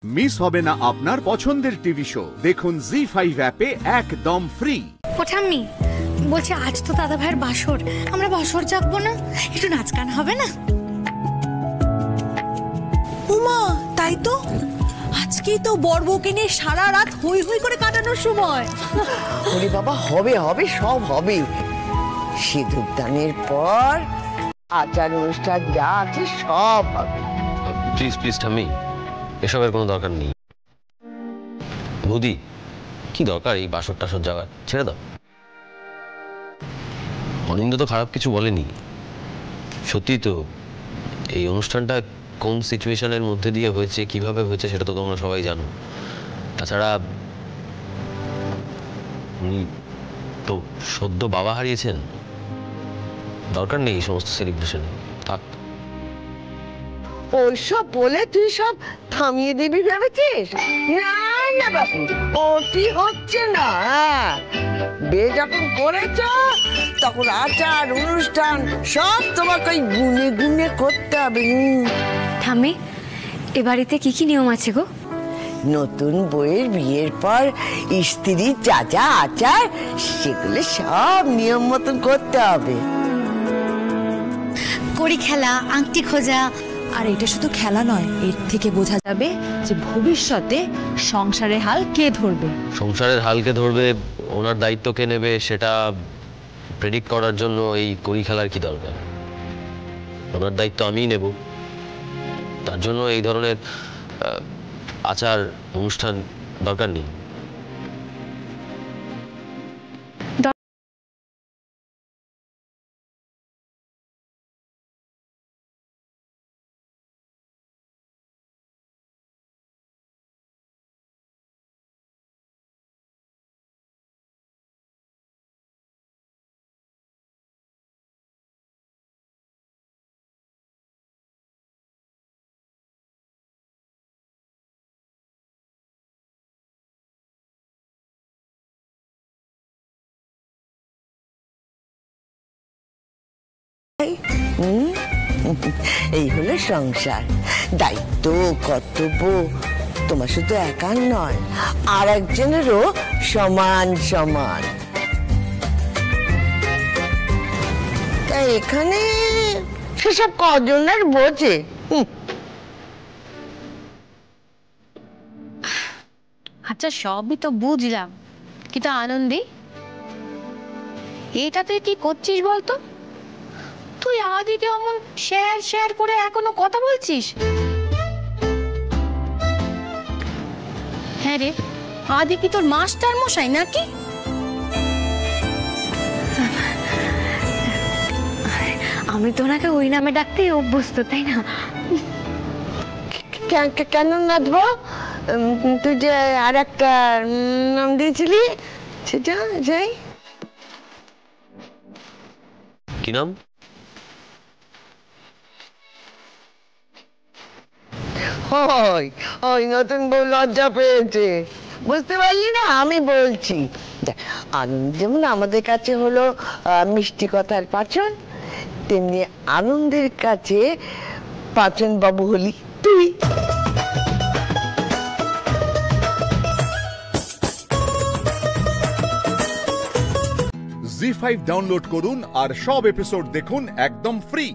Miss হবে না আপনার পছন্দের টিভি শো। দেখুন জি5 অ্যাপে একদম ফ্রি। ও ঠাম্মি, বলছি আজ তো দাদা ভাইয়ের বাসর, আমরা বাসর জাগবো না? একটু নাচ গান হবে না? উমা, তাই তো আজকেই তো বর বউকে নিয়ে সারা রাত হই হই করে কাটানোর সময়। ওরে বাবা, হবে হবে, সব হবে। সিঁদুর দানের পর আচার অনুষ্ঠান যা আছে সব হবে। প্লিজ প্লিজ ঠাম্মি, এসবের কোনো দরকার নেই। বৌদি, কি দরকার এই বাসর টাসর যাওয়ার? ছেড়ে দাও। অনিন্দ তো খারাপ কিছু বলেনি। সত্যি তো এই অনুষ্ঠানটা কোন সিচুয়েশনের মধ্যে দিয়ে হয়েছে, কিভাবে হয়েছে সেটা তো তোমরা সবাই জানো। তাছাড়া উনি তো সদ্য বাবা হারিয়েছেন, দরকার নেই এই সমস্ত সেলিব্রেশনে। থাক। ওইসব বলে তুই সব থামিয়ে দিবি ভেবেছিস? না না বাবু, ওটি হচ্ছে না। বিয়ে যখন করেছ তখন আচার অনুষ্ঠান সব তোমাকে ওই গুনে গুনে করতে হবে। ঠাম্মি, এ বাড়িতে কি কি নিয়ম আছে গো? নতুন বউয়ের বিয়ের পর স্ত্রীর যা যা আচার সেগুলো সব নিয়ম মতন করতে হবে। কড়ি খেলা, আংটি খোঁজা। আর এটা শুধু খেলা নয়, এর থেকে বোঝা যাবে যে ভবিষ্যতে সংসারের হাল কে ধরবে। সংসারের হালকে ধরবে, ওনার দায়িত্ব কে নেবে সেটা প্রেডিক্ট করার জন্য এই কড়ি খেলার কি দরকার? ওনার দায়িত্ব আমিই নেব। তার জন্য এই ধরনের আচার অনুষ্ঠান দরকার নেই। এই হলো সংসার। দায়িত্ব কর্তব্য তোমার শুধু একার নয়, আর একজনেরও সমান সমান। তাই এখানে সেসব কজনের বোঝে। আচ্ছা, সবই তো বুঝলাম, কিন্তু আনন্দী, এটা তুই কি করছিস বলতো? তুই আদিকে অমন শেয়ার শেয়ার করে এখনো কথা বলছিস? হ্যাঁ রে, আদি কি তোর মাস্টার মশাই নাকি? আমি তো ওনাকে ওই নামে ডাকতেই অভ্যস্ত, তাই না? কেন নাচবো? তুই যে আর একটা নাম দিয়েছিলি সেটা যাই। কি নাম? ওই নতুন বউ লজ্জা পেয়েছে, বুঝতে পারলি না? আমি বলছি, আনন্দ যেমন আমাদের কাছে হলো মিষ্টি কথার পাচন, তেমনি আনন্দের কাছে পাচন বাবু হলি তুই। জি5 ডাউনলোড করুন আর সব এপিসোড দেখুন একদম ফ্রি।